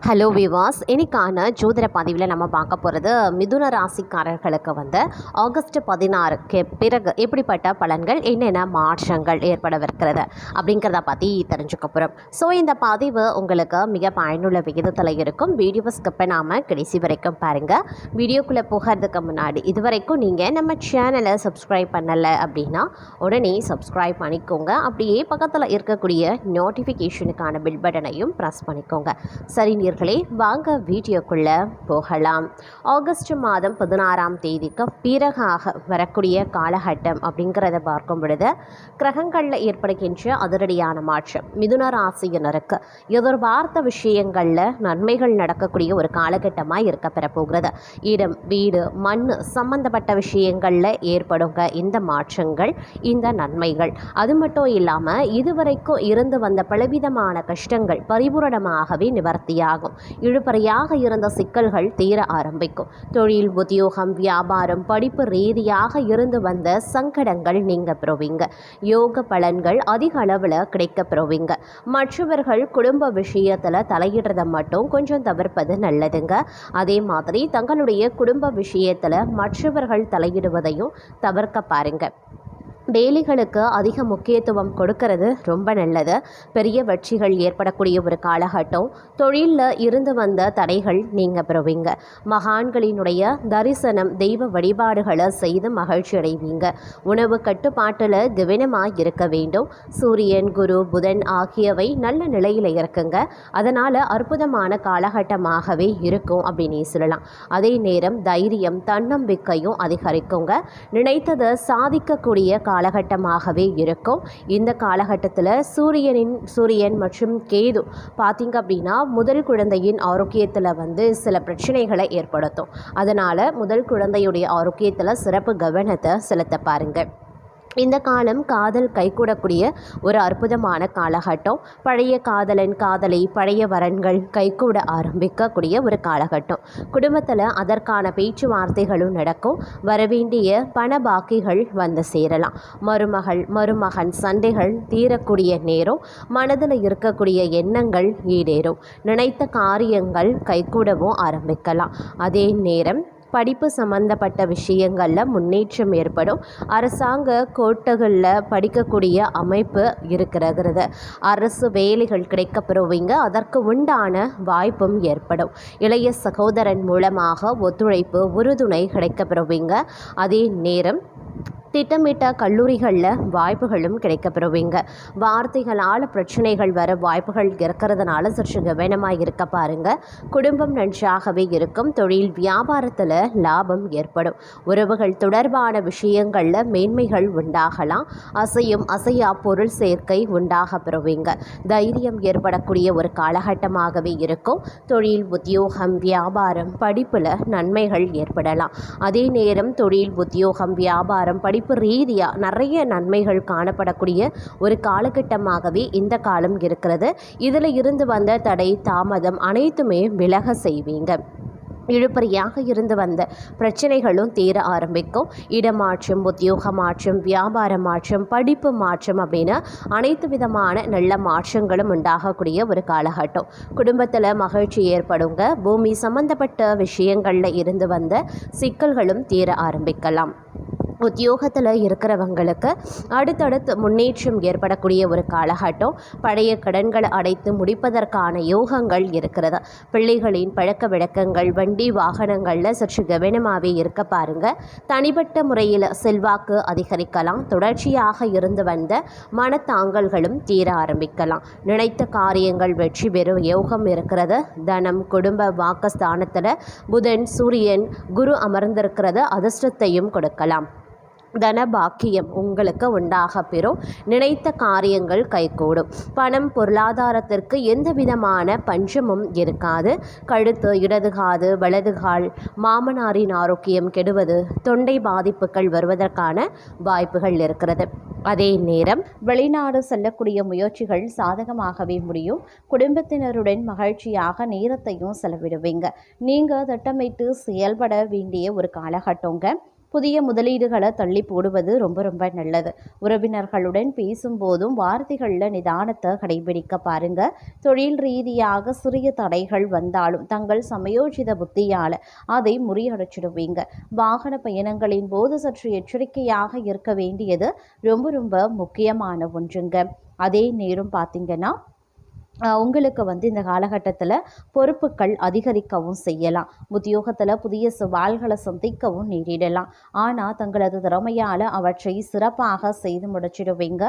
Hello விவாஸ், இன்னைக்கான ஜோதிட பதிவில் நம்ம பார்க்க போகிறது மிதுன ராசிக்காரர்களுக்கு ஆகஸ்ட் 16க்கு பிறகு எப்படிப்பட்ட பலன்கள், என்னென்ன மாற்றங்கள் ஏற்படவிருக்கிறது அப்படிங்கிறத பற்றி தெரிஞ்சுக்க போகிறோம். ஸோ இந்த பதிவு உங்களுக்கு மிக பயனுள்ள விகிதத்தில் இருக்கும். வீடியோவை ஸ்கிப் பண்ணாமல் கடைசி வரைக்கும் பாருங்கள். வீடியோக்குள்ளே போகிறதுக்கு முன்னாடி இதுவரைக்கும் நீங்கள் நம்ம சேனலை சப்ஸ்கிரைப் பண்ணலை அப்படின்னா உடனே சப்ஸ்கிரைப் பண்ணிக்கோங்க. அப்படியே பக்கத்தில் இருக்கக்கூடிய நோட்டிஃபிகேஷனுக்கான பில் பட்டனையும் ப்ரெஸ் பண்ணிக்கோங்க. சரி நேயர்களே, வாங்க வீடியோக்குள்ள போகலாம். ஆகஸ்ட் மாதம் 16ஆம் தேதிக்கு பிறகாக வரக்கூடிய காலகட்டம் அப்படிங்கிறத பார்க்கும் பொழுது கிரகங்களில் ஏற்படுகின்ற அதிரடியான மாற்றம் மிதுன ராசியினருக்கு எதிர்பார்த்த விஷயங்களில் நன்மைகள் நடக்கக்கூடிய ஒரு காலகட்டமாக இருக்க பெறப்போகிறது. இடம், வீடு, மண் சம்பந்தப்பட்ட விஷயங்களில் ஏற்படுங்க இந்த மாற்றங்கள், இந்த நன்மைகள். அது மட்டும் இல்லாமல் இதுவரைக்கும் இருந்து வந்த பலவிதமான கஷ்டங்கள் பரிபூரணமாகவே நிவர்த்தியாகும். இழுபறையாக இருந்த சிக்கல்கள் தீர ஆரம்பிக்கும். தொழில், உத்தியோகம், வியாபாரம், படிப்பு ரீதியாக இருந்து வந்த சங்கடங்கள் நீங்க பெறுவீங்க. யோக பலன்கள் அதிக அளவில் கிடைக்க பெறுவீங்க. மற்றவர்கள் குடும்ப விஷயத்தில் தலையிடுறதை மட்டும் கொஞ்சம் தவிர்ப்பது நல்லதுங்க. அதே மாதிரி தங்களுடைய குடும்ப விஷயத்தில் மற்றவர்கள் தலையிடுவதையும் தவிர்க்க பாருங்க. வேலைகளுக்கு அதிக முக்கியத்துவம் கொடுக்கறது ரொம்ப நல்லது. பெரிய வெற்றிகள் ஏற்படக்கூடிய ஒரு காலகட்டம். தொழிலில் இருந்து வந்த தடைகள் நீங்க பெறுவீங்க. மகான்களினுடைய தரிசனம், தெய்வ வழிபாடுகளை செய்து மகிழ்ச்சி அடைவீங்க. உணவு கட்டுப்பாட்டில் கவனமாக இருக்க வேண்டும். சூரியன், குரு, புதன் ஆகியவை நல்ல நிலையில் இருக்குங்க. அதனால் அற்புதமான காலகட்டமாகவே இருக்கும் அப்படின்னு சொல்லலாம். அதே நேரம் தைரியம், தன்னம்பிக்கையும் அதிகரிக்குங்க. நினைத்ததை சாதிக்கக்கூடிய காலகட்டமாகவே இருக்கும். இந்த காலகட்டத்தில் சூரியன் மற்றும் கேது பார்த்தீங்க அப்படின்னா முதல் குழந்தையின் ஆரோக்கியத்தில் சில பிரச்சனைகளை ஏற்படுத்தும். அதனால் முதல் குழந்தையுடைய ஆரோக்கியத்தில் சிறப்பு கவனத்தை செலுத்த பாருங்கள். இந்த காலம் காதல் கைகூடக்கூடிய ஒரு அற்புதமான காலகட்டம். பழைய காதலன், காதலி, பழைய வரன்கள் கைகூட ஆரம்பிக்கக்கூடிய ஒரு காலகட்டம். குடும்பத்தில் அதற்கான பேச்சுவார்த்தைகளும் நடக்கும். வரவேண்டிய பண பாக்கிகள் வந்து சேரலாம். மருமகன் சண்டைகள் தீரக்கூடிய நேரம். மனதில் இருக்கக்கூடிய எண்ணங்கள் ஈடேறும். நினைத்த காரியங்கள் கைகூடவும் ஆரம்பிக்கலாம். அதே நேரம் படிப்பு சம்பந்தப்பட்ட விஷயங்களில் முன்னேற்றம் ஏற்படும். அரசாங்க கோட்டங்களில் படிக்கக்கூடிய அமைப்பு இருக்கிறது. அரசு வேலைகள் கிடைக்கப்பெறுவீங்க. அதற்கு உண்டான வாய்ப்பும் ஏற்படும். இளைய சகோதரன் மூலமாக ஒத்துழைப்பு, உறுதுணை கிடைக்கப்பெறுவீங்க. அதே நேரம் திட்டமிட்ட கல்லூரிகளில் வாய்ப்புகளும் கிடைக்கப்பெறுவீங்க. வார்த்தைகளால் பிரச்சனைகள் வர வாய்ப்புகள் இருக்கிறதுனால சற்று கவனமாக இருக்க பாருங்க. குடும்பம் நன்றாகவே இருக்கும். தொழில், வியாபாரத்தில் லாபம் ஏற்படும். உறவுகள் தொடர்பான விஷயங்களில் மேன்மைகள் உண்டாகலாம். அசையும் அசையா பொருள் சேர்க்கை உண்டாக பெறுவீங்க. தைரியம் ஏற்படக்கூடிய ஒரு காலகட்டமாகவே இருக்கும். தொழில், உத்தியோகம், வியாபாரம், படிப்பில் நன்மைகள் ஏற்படலாம். அதே நேரம் தொழில், உத்தியோகம், வியாபாரம், படிப்பு ரீதியாக நிறைய நன்மைகள் காணப்படக்கூடிய ஒரு காலகட்டமாகவே இந்த காலம் இருக்கிறது. இதில் இருந்து வந்த தடை, தாமதம் அனைத்துமே விலக செய்வீங்க. இழுபறியாக இருந்து வந்த பிரச்சனைகளும் தீர ஆரம்பிக்கும். இடமாற்றம், உத்தியோக மாற்றம், வியாபார மாற்றம், படிப்பு மாற்றம் அப்படின்னு அனைத்து விதமான நல்ல மாற்றங்களும் உண்டாகக்கூடிய ஒரு காலகட்டம். குடும்பத்தில் மகிழ்ச்சி ஏற்படுங்க. பூமி சம்பந்தப்பட்ட விஷயங்களில் இருந்து வந்த சிக்கல்களும் தீர ஆரம்பிக்கலாம். உத்தியோகத்தில் இருக்கிறவங்களுக்கு அடுத்தடுத்து முன்னேற்றம் ஏற்படக்கூடிய ஒரு காலகட்டம். பழைய கடன்களை அடைத்து முடிப்பதற்கான யோகங்கள் இருக்கிறது. பிள்ளைகளின் பழக்க வழக்கங்கள், வண்டி வாகனங்களில் சற்று கவனமாகவே இருக்க பாருங்க. தனிப்பட்ட முறையில் செல்வாக்கு அதிகரிக்கலாம். தொடர்ச்சியாக இருந்து வந்த மனத்தாங்கல்களும் தீர ஆரம்பிக்கலாம். நினைத்த காரியங்கள் வெற்றி பெறும் யோகம் இருக்கிறது. தனம், குடும்ப வாக்குஸ்தானத்தில் புதன், சூரியன், குரு அமர்ந்திருக்கிறது அதிர்ஷ்டத்தையும் கொடுக்கலாம். தனபாக்கியம் உங்களுக்கு உண்டாக பெறும். நினைத்த காரியங்கள் கைகூடும். பணம், பொருளாதாரத்திற்கு எந்த விதமான பஞ்சமும் இருக்காது. கழுத்து, இடதுகாது, வலதுகால், மாமனாரின் ஆரோக்கியம் கெடுவது, தொண்டை பாதிப்புகள் வருவதற்கான வாய்ப்புகள் இருக்கிறது. அதே நேரம் வெளிநாடு செல்லக்கூடிய முயற்சிகள் சாதகமாகவே முடியும். குடும்பத்தினருடன் மகிழ்ச்சியாக நேரத்தையும் செலவிடுவீங்க. நீங்கள் திட்டமிட்டு செயல்பட வேண்டிய ஒரு காலகட்டங்க. புதிய முதலீடுகளை தள்ளி போடுவது ரொம்ப ரொம்ப நல்லது. உறவினர்களுடன் பேசும்போதும் வார்த்தைகளில் நிதானத்தை கடைபிடிக்க பாருங்க. தொழில் ரீதியாக சிறிய தடைகள் வந்தாலும் தங்கள் சமயோஜித புத்தியால் அதை முறியடைச்சிடுவீங்க. வாகன பயணங்களின் போது சற்று எச்சரிக்கையாக இருக்க வேண்டியது ரொம்ப ரொம்ப முக்கியமான ஒன்றுங்க. அதே நேரம் பார்த்தீங்கன்னா உங்களுக்கு இந்த காலகட்டத்தில் பொறுப்புகள் அதிகரிக்கவும் செய்யலாம். உத்தியோகத்தில் புதிய சவால்களை சந்திக்கவும் நேரிடலாம். ஆனால் தங்களது திறமையால் அவற்றை சிறப்பாக செய்து முடிச்சிடுவீங்க.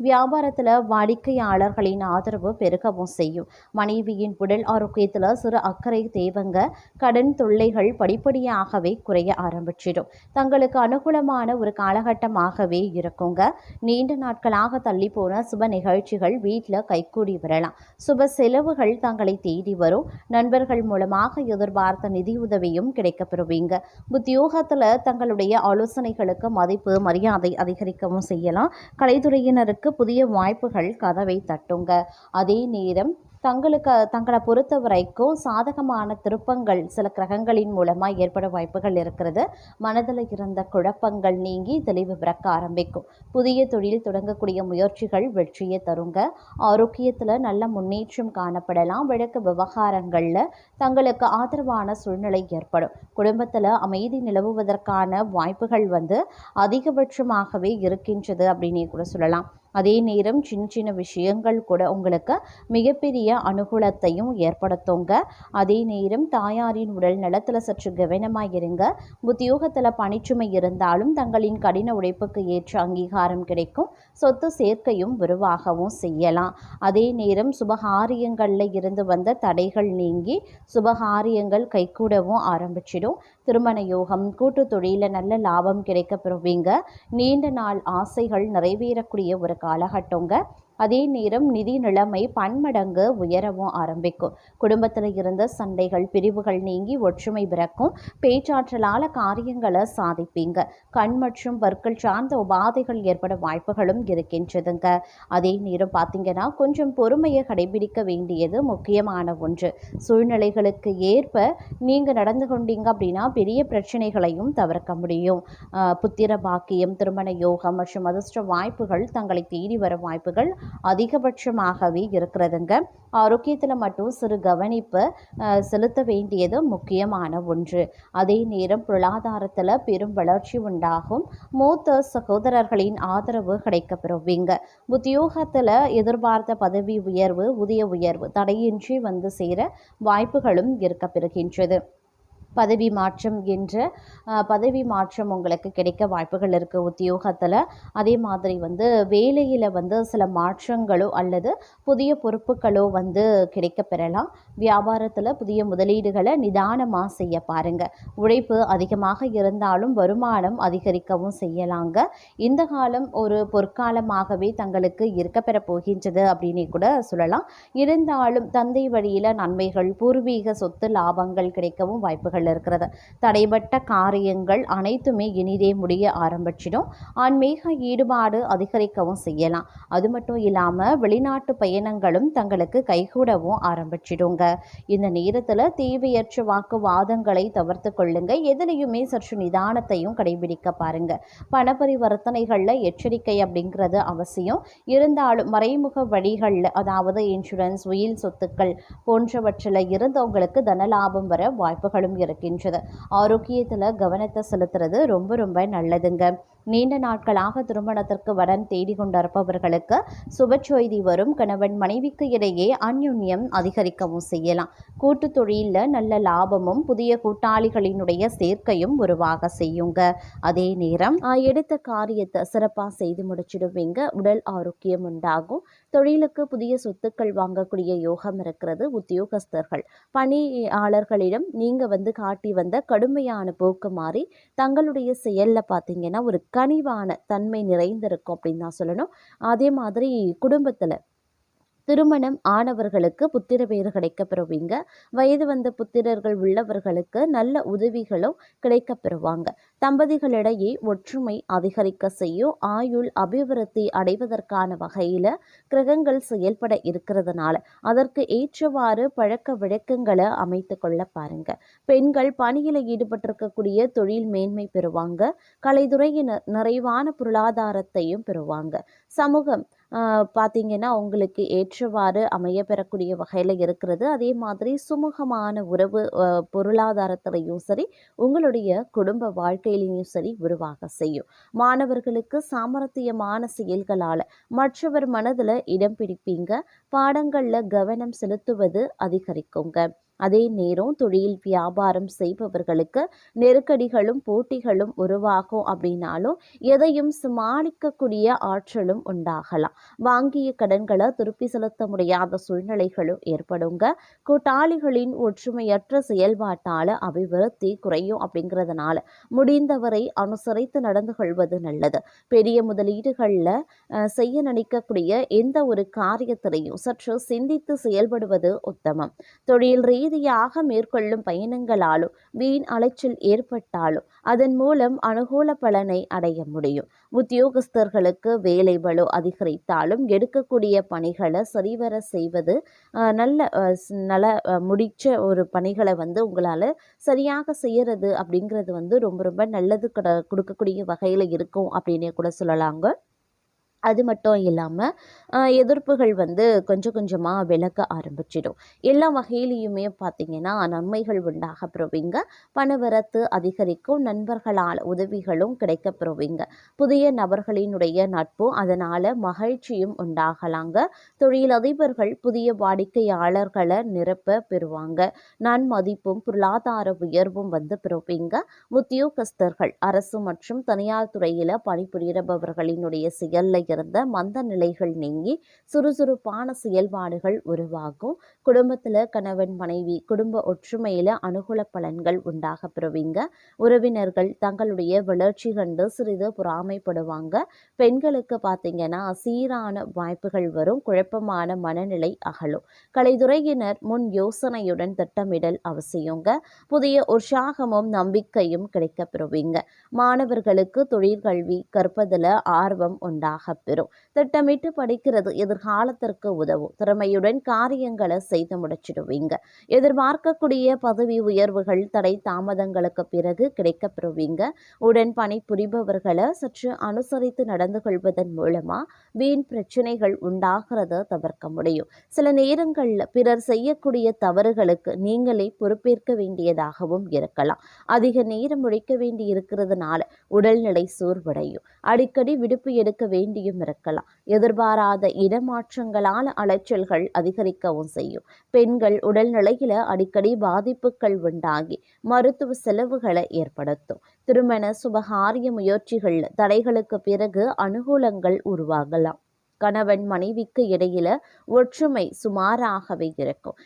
வியாபாரத்தில் வாடிக்கையாளர்களின் ஆதரவு பெருகவும் செய்யும். மனைவியின் உடல் ஆரோக்கியத்தில் சிறு அக்கறை தேவைங்க. கடன் தொல்லைகள் படிப்படியாகவே குறைய ஆரம்பிச்சிடும். தங்களுக்கு அனுகூலமான ஒரு காலகட்டமாகவே இருக்குங்க. நீண்ட நாட்களாக தள்ளி போன சுப நிகழ்ச்சிகள் வீட்டில் கைகூடி வரலாம். சுப செலவுகள் தங்களை தேடி வரும். நண்பர்கள் மூலமாக எதிர்பார்த்த நிதியுதவியும் கிடைக்கப்பெறுவீங்க. உத்தியோகத்தில் தங்களுடைய ஆலோசனைகளுக்கு மதிப்பு மரியாதை அதிகரிக்கவும் செய்யலாம். கலைத்துறையினருக்கு புதிய வாய்ப்புகள் கதவை தட்டுங்க. அதே நேரம் தங்களை பொறுத்த வரைக்கும் சாதகமான திருப்பங்கள் சில கிரகங்களின் மூலமாக ஏற்பட வாய்ப்புகள் இருக்கிறது. மனதில் இருந்த குழப்பங்கள் நீங்கி தெளிவு பிறக்க ஆரம்பிக்கும். புதிய தொழில் தொடங்கக்கூடிய முயற்சிகள் வெற்றியை தருங்க. ஆரோக்கியத்தில் நல்ல முன்னேற்றம் காணப்படலாம். வழக்கு விவகாரங்களில் தங்களுக்கு ஆதரவான சூழ்நிலை ஏற்படும். குடும்பத்தில் அமைதி நிலவுவதற்கான வாய்ப்புகள் அதிகபட்சமாகவே இருக்கின்றது அப்படின்னே கூட சொல்லலாம். அதே நேரம் சின்ன சின்ன விஷயங்கள் கூட உங்களுக்கு மிகப்பெரிய அனுகூலத்தையும் ஏற்படுத்துங்க. அதே நேரம் தாயாரின் உடல் நலத்தில் சற்று கவனமாக இருங்க. உத்தியோகத்தில் பணிச்சுமை இருந்தாலும் தங்களின் கடின உழைப்புக்கு ஏற்ற அங்கீகாரம் கிடைக்கும். சொத்து சேர்க்கையும் உருவாகவும் செய்யலாம். அதே நேரம் சுபகாரியங்களில் இருந்து வந்த தடைகள் நீங்கி சுபகாரியங்கள் கைகூடவும் ஆரம்பிச்சிடும். திருமண யோகம், கூட்டு தொழிலில் நல்ல லாபம் கிடைக்க பெறுவீங்க. நீண்ட நாள் ஆசைகள் நிறைவேறக்கூடிய ஒரு காலகட்டங்க. அதே நேரம் நிதி நிலைமை பன்மடங்கு உயரவும் ஆரம்பிக்கும். குடும்பத்தில் இருந்த சண்டைகள் பிரிவுகள் நீங்கி ஒற்றுமை பிறக்கும். பேச்சாற்றலால் காரியங்களை சாதிப்பீங்க. கண் மற்றும் பற்கள் சார்ந்த உபாதைகள் ஏற்பட வாய்ப்புகளும் இருக்கின்றதுங்க. அதே நேரம் பார்த்தீங்கன்னா கொஞ்சம் பொறுமையை கடைபிடிக்க வேண்டியது முக்கியமான ஒன்று. சூழ்நிலைகளுக்கு ஏற்ப நீங்கள் நடந்து கொண்டீங்க அப்படின்னா பெரிய பிரச்சனைகளையும் தவிர்க்க முடியும். புத்திர பாக்கியம், திருமண யோகம் மற்றும் அதிர்ஷ்ட வாய்ப்புகள் தங்களை தேடி வர வாய்ப்புகள் அதிகபட்சமாகவே இருக்கிறதுங்க. ஆரோக்கியத்தில் மட்டும் சிறு கவனிப்பு செலுத்த வேண்டியது முக்கியமான ஒன்று. அதே நேரம் பொருளாதாரத்தில் பெரும் வளர்ச்சி உண்டாகும். மூத்த சகோதரர்களின் ஆதரவு கிடைக்கப்பெறுவீங்க. உத்தியோகத்தில் எதிர்பார்த்த பதவி உயர்வு, ஊதிய உயர்வு தடையின்றி சேர வாய்ப்புகளும் இருக்கப்பெறுகின்றது. பதவி மாற்றம் உங்களுக்கு கிடைக்க வாய்ப்புகள் இருக்குது உத்தியோகத்தில். அதே மாதிரி வேலையில் சில மாற்றங்களோ அல்லது புதிய பொறுப்புகளோ கிடைக்க பெறலாம். வியாபாரத்தில் புதிய முதலீடுகளை நிதானமாக செய்ய பாருங்கள். உழைப்பு அதிகமாக இருந்தாலும் வருமானம் அதிகரிக்கவும் செய்யலாங்க. இந்த காலம் ஒரு பொற்காலமாகவே தங்களுக்கு இருக்க பெற போகின்றது அப்படின்னு கூட சொல்லலாம். இருந்தாலும் தந்தை வழியில் நன்மைகள், பூர்வீக சொத்து லாபங்கள் கிடைக்கவும் வாய்ப்புகள் இருக்கிறது. தடைபட்ட காரியங்கள் அனைத்துமே இனிதே முடிய ஆரம்பிச்சிடும். ஆன்மீக ஈடுபாடு அதிகரிக்கவும் செய்யலாம். அது மட்டும் இல்லாமல் வெளிநாட்டு பயணங்களும் தங்களுக்கு கைகூடவும் ஆரம்பிச்சிடுங்க. இந்த நேரத்தில் தேவையற்ற வாக்குவாதங்களை தவிர்த்து கொள்ளுங்க. எதிலையுமே சற்று நிதானத்தையும் கடைபிடிக்க பாருங்க. பணப்பரிவர்த்தனைகளில் எச்சரிக்கை அப்படிங்கிறது அவசியம். இருந்தாலும் மறைமுக வழிகளில், அதாவது இன்சூரன்ஸ், உயில் சொத்துக்கள் போன்றவற்றில் இருந்தவங்களுக்கு தனலாபம் வர வாய்ப்புகளும் இருக்கின்றது. ஆரோக்கியத்தில் கவனத்தை செலுத்துறது ரொம்ப ரொம்ப நல்லதுங்க. நீண்ட நாட்களாக திருமணத்திற்கு வரன் தேடி கொண்டிருப்பவர்களுக்கு சுபச்செய்தி வரும். கணவன் மனைவிக்கு இடையே அந்யுன்யம் அதிகரிக்கவும் செய்யலாம். கூட்டு தொழிலில் நல்ல லாபமும் புதிய கூட்டாளிகளினுடைய சேர்க்கையும் உருவாக செய்யுங்க. அதே நேரம் எடுத்த காரியத்தை சிறப்பாக செய்து முடிச்சிடுவீங்க. உடல் ஆரோக்கியம் உண்டாகும். தொழிலுக்கு புதிய சொத்துக்கள் வாங்கக்கூடிய யோகம் இருக்கிறது. உத்தியோகஸ்தர்கள் பணியாளர்களிடம் நீங்கள் காட்டி வந்த கடுமையான போக்கு மாறி தங்களுடைய செயலில் பார்த்தீங்கன்னா ஒரு கனிவான தன்மை நிறைந்திருக்கும் அப்படின்னு தான் சொல்லணும். அதே மாதிரி குடும்பத்தில் திருமணம் ஆனவர்களுக்கு புத்திர பேறு கிடைக்கப் பெறுவீங்க. வயது வந்த புத்திரர்கள் உள்ளவர்களுக்கு நல்ல உதவிகளும் கிடைக்கப் பெறுவாங்க. தம்பதிகளிடையே ஒற்றுமை அதிகரிக்க செய்யும். ஆயுள் அபிவிருத்தி அடைவதற்கான வகையில கிரகங்கள் செயல்பட இருக்கிறதுனால அதற்கு ஏற்றவாறு பழக்க வழக்கங்களை அமைத்து கொள்ள பாருங்க. பெண்கள் பணியில ஈடுபட்டிருக்கக்கூடிய தொழில் மேன்மை பெறுவாங்க. கலைத்துறையினர் நிறைவான பொருளாதாரத்தையும் பெறுவாங்க. சமூகம் பார்த்தீங்கன்னா உங்களுக்கு ஏற்றவாறு அமைய பெறக்கூடிய வகையில் இருக்கிறது. அதே மாதிரி சுமூகமான உறவு பொருளாதாரத்திலையும் சரி, உங்களுடைய குடும்ப வாழ்க்கையிலையும் சரி உருவாக செய்யும். மாணவர்களுக்கு சாமர்த்தியமான செயல்களால் மற்றவர் மனதில் இடம் பிடிப்பீங்க. பாடங்களில் கவனம் செலுத்துவது அதிகரிக்குங்க. அதே நேரம் தொழில் வியாபாரம் செய்பவர்களுக்கு நெருக்கடிகளும் போட்டிகளும் உருவாகும். அப்படின்னாலும் எதையும் சமாளிக்கக்கூடிய ஆற்றலும் உண்டாகலாம். வாங்கிய கடன்களை திருப்பி செலுத்த முடியாத சூழ்நிலைகளும் ஏற்படுங்க. கூட்டாளிகளின் ஒற்றுமையற்ற செயல்பாட்டால் அபிவிருத்தி குறையும். அப்படிங்கிறதுனால முடிந்தவரை அனுசரித்து நடந்து கொள்வது நல்லது. பெரிய முதலீடுகளில் செய்ய நினைக்கக்கூடிய எந்த ஒரு காரியத்திலையும் சற்று சிந்தித்து செயல்படுவது உத்தமம். தொழில் ரீதியாக மேற்கொள்ளும் பயணங்களாலும் வீண் அலைச்சல் ஏற்பட்டாலும் அதன் மூலம் அனுகூல பலனை அடைய முடியும். உத்தியோகஸ்தர்களுக்கு வேலை பளு அதிகரித்தாலும் எடுக்கக்கூடிய பணிகளை சரிவர செய்வது நல்ல முடிச்ச ஒரு பணிகளை உங்களால் சரியாக செய்யறது அப்படிங்கிறது ரொம்ப ரொம்ப நல்லது கொடுக்கக்கூடிய வகையில் இருக்கும் அப்படின்னே கூட சொல்லலாங்க. அது மட்டும் இல்லாமல் எதிர்ப்புகள் கொஞ்சம் கொஞ்சமாக விலக ஆரம்பிச்சிடும். எல்லா வகையிலையுமே பார்த்திங்கன்னா நன்மைகள் உண்டாக பெறுவீங்க. பணவரத்து அதிகரிக்கும். நண்பர்களால் உதவிகளும் கிடைக்க பெறுவீங்க. புதிய நபர்களினுடைய நட்பும் அதனால் மகிழ்ச்சியும் உண்டாகலாங்க. தொழிலதிபர்கள் புதிய வாடிக்கையாளர்களை நிரப்ப பெறுவாங்க. நன்மதிப்பும் பொருளாதார உயர்வும் பெறுவீங்க. உத்தியோகஸ்தர்கள் அரசு மற்றும் தனியார் துறையில் பணிபுரிபவர்களினுடைய செயலில் இருந்த மந்த நிலைகள் நீங்கி சுறுசுறுப்பான செயல்பாடுகள் உருவாகும். குடும்பத்தில் கணவன் மனைவி குடும்ப ஒற்றுமையில அனுகூல பலன்கள் உண்டாக பெறுவீங்க. உறவினர்கள் தங்களுடைய வளர்ச்சி கண்டு சிறிது பொறாமைப்படுவாங்க. பெண்களுக்கு பார்த்தீங்கன்னா சீரான வாய்ப்புகள் வரும். குழப்பமான மனநிலை அகலும். கலைத்துறையினர் முன் யோசனையுடன் திட்டமிடல் அவசியங்க. புதிய உற்சாகமும் நம்பிக்கையும் கிடைக்க பெறுவீங்க. மாணவர்களுக்கு தொழிற்கல்வி கற்பதில் ஆர்வம் உண்டாக பெறும். திட்டமிட்டு படிக்கிறது எதிர்காலத்திற்கு உதவும். திறமையுடன் காரியங்களை செய்து முடிச்சிடுவீங்க. எதிர்பார்க்கக்கூடிய பதவி உயர்வுகள் தடை தாமதங்களுக்கு பிறகு கிடைக்க பெறுவீங்க. உடன் பணிபுரிபவர்களை சற்று அனுசரித்து நடந்து கொள்வதன் மூலமா வீண் பிரச்சனைகள் உண்டாகிறத தவிர்க்க முடியும். சில நேரங்களில் பிறர் செய்யக்கூடிய தவறுகளுக்கு நீங்களே பொறுப்பேற்க வேண்டியதாகவும் இருக்கலாம். அதிக நேரம் உழைக்க வேண்டி இருக்கிறதுனால உடல்நிலை சோர்வடையும். அடிக்கடி விடுப்பு எடுக்க வேண்டியும் இருக்கலாம். எதிர்பாராத இடமாற்றங்களால் அலைச்சல்கள் அதிகரிக்கவும் செய்யும். பெண்கள் உடல்நிலையில அடிக்கடி பாதிப்புகள் உண்டாகி மருத்துவ செலவுகளை ஏற்படுத்தும். திருமண சுபகாரிய முயற்சிகள் தடைகளுக்கு பிறகு அனுகூலங்கள் உருவாகலாம். கணவன் மனைவிக்கு இடையில ஒற்றுமை சுமாராகவே இருக்கும்.